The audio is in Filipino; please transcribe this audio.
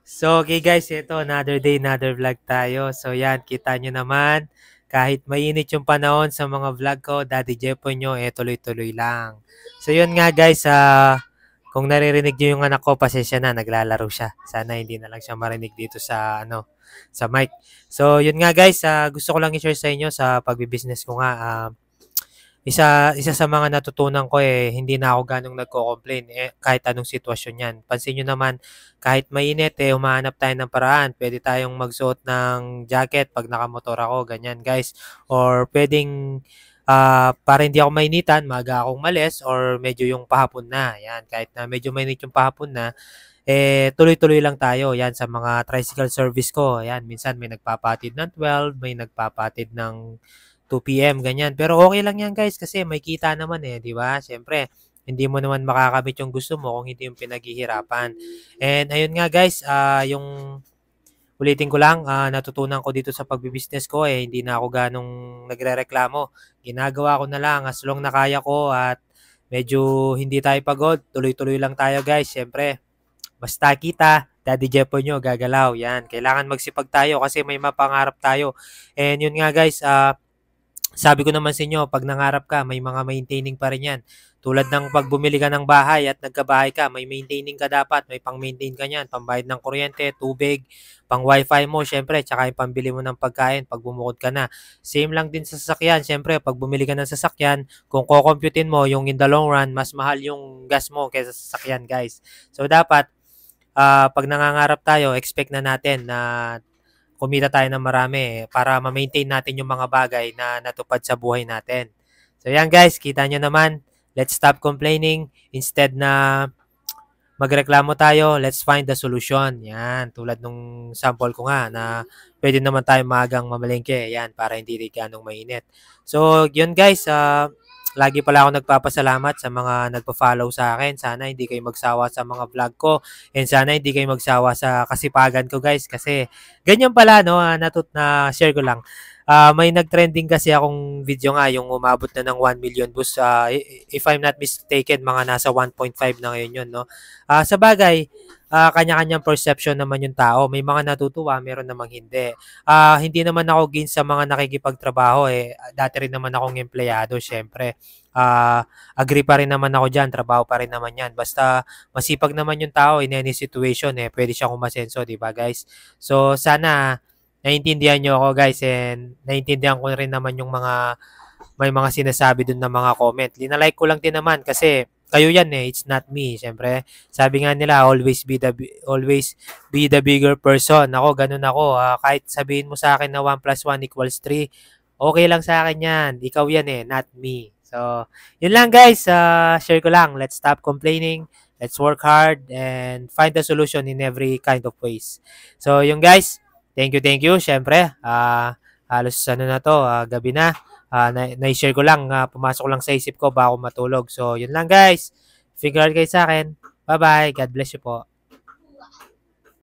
So, okay guys, ito, another day, another vlog tayo. So, yan, kita nyo naman, kahit mainit yung panahon sa mga vlog ko, Daddy Jepo nyo, tuloy-tuloy lang. So, yun nga guys, kung naririnig nyo yung anak ko, pasensya na, naglalaro siya. Sana hindi na lang siya marinig dito sa, sa mic. So, yun nga guys, gusto ko lang i-share sa inyo sa pagbibusiness ko nga. Isa sa mga natutunan ko, hindi na ako gano'ng nagko-complain, kahit anong sitwasyon 'yan. Pansin niyo naman, kahit mainit, humahanap tayo ng paraan. Puwede tayong magsuot ng jacket 'pag nakamotor ako, ganyan guys. Or puwedeng, para hindi ako mainitan, maaga akong umalis or medyo yung pahapon na, 'yan. Kahit na medyo mainit yung pahapon na, tuloy-tuloy lang tayo, 'yan sa mga tricycle service ko, 'yan. Minsan may nagpapatid ng 12, may nagpapatid ng 2 PM ganyan. Pero okay lang 'yan guys kasi may kita naman, 'di ba? Siyempre hindi mo naman makakamit yung gusto mo kung hindi yung pinaghihirapan. And ayun nga guys, yung ulitin ko lang, natutunan ko dito sa pagbi-business ko, hindi na ako ganong nagrereklamo. Ginagawa ko na lang as long na kaya ko at medyo hindi tayo pagod, tuloy-tuloy lang tayo guys. Siyempre basta kita, Daddy Jepo nyo gagalaw, 'yan. Kailangan magsipag tayo kasi may mapangarap tayo. And yun nga guys, sabi ko naman sa inyo, 'pag nangarap ka, may mga maintaining pa rin 'yan. Tulad ng 'pag bumili ka ng bahay at nagkabahay ka, may maintaining ka dapat, may pang-maintain ka niyan, pambayad ng kuryente, tubig, pang-wifi mo siyempre, tsaka yung pambili mo ng pagkain 'pag bumukod ka na. Same lang din sa sasakyan, siyempre 'pag bumili ka ng sasakyan, kung ko-computein mo yung in the long run, mas mahal yung gas mo kaysa sa sasakyan, guys. So dapat 'pag nangangarap tayo, expect na natin na kumita tayo ng marami para ma-maintain natin yung mga bagay na natupad sa buhay natin. So yan guys, kita nyo naman, let's stop complaining instead na magreklamo tayo, let's find the solution. Yan, tulad nung sample ko nga na pwede naman tayo maagang mamalengke, yan, para hindi rin ganong mainit. So yun guys, lagi pala ako nagpapasalamat sa mga nagpa-follow sa akin. Sana hindi kayo magsawa sa mga vlog ko and sana hindi kayo magsawa sa kasipagan ko guys kasi ganyan pala no, na share ko lang. May nag-trending kasi akong video nga yung umabot na ng 1 million views. If I'm not mistaken, mga nasa 1.5 na ngayon yun, no? Sa bagay, kanya-kanyang perception naman yung tao. May mga natutuwa, meron namang hindi. Hindi naman ako against sa mga nakikipagtrabaho dati rin naman akong empleyado, syempre. Agree pa rin naman ako diyan, trabaho pa rin naman 'yan. Basta masipag naman yung tao in any situation pwede siyang umasenso, 'di ba, guys? So sana naiintindihan niyo ako, guys, and naiintindihan ko rin naman yung mga may mga sinasabi dun na mga comment. Linalike ko lang din naman kasi kayo yan it's not me. Siyempre, sabi nga nila, always be the bigger person. Ako, ganun ako. Kahit sabihin mo sa akin na 1 plus 1 equals 3, okay lang sa akin yan. Ikaw yan not me. So, yun lang guys. Share ko lang. Let's stop complaining. Let's work hard and find the solution in every kind of ways. So, yung guys, thank you, thank you. Siyempre, halos ano na to, gabi na. Na-share ko lang, pumasok lang sa isip ko bago matulog. So, yun lang guys. Figure out kayo sa akin. Bye-bye. God bless you po.